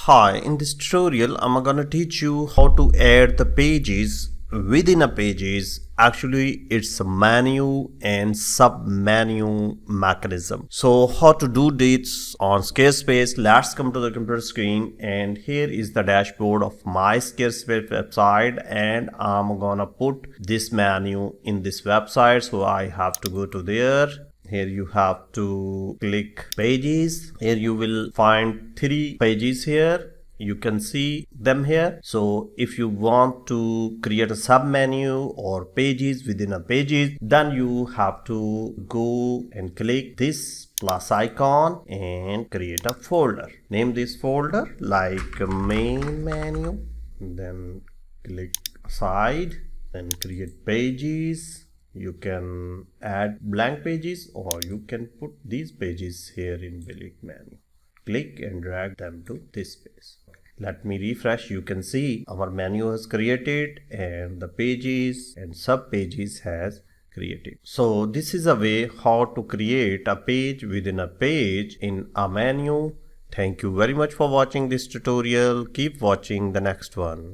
Hi, in this tutorial I'm gonna teach you how to add the pages within a pages. Actually it's a menu and sub menu mechanism. So how to do this on Squarespace? Let's come to the computer screen, and here is the dashboard of my Squarespace website, and I'm gonna put this menu in this website. So I have to go to there. Here you have to click pages. Here you will find 3 pages here. You can see them here. So if you want to create a sub menu or pages within a pages, then you have to go and click this plus icon and create a folder. Name this folder like main menu, then click side, then create pages. You can add blank pages, or you can put these pages here in delete menu. Click and drag them to this space. Let me refresh. You can see our menu has created and the pages and sub pages has created. So this is a way how to create a page within a page in a menu. Thank you very much for watching this tutorial. Keep watching the next one.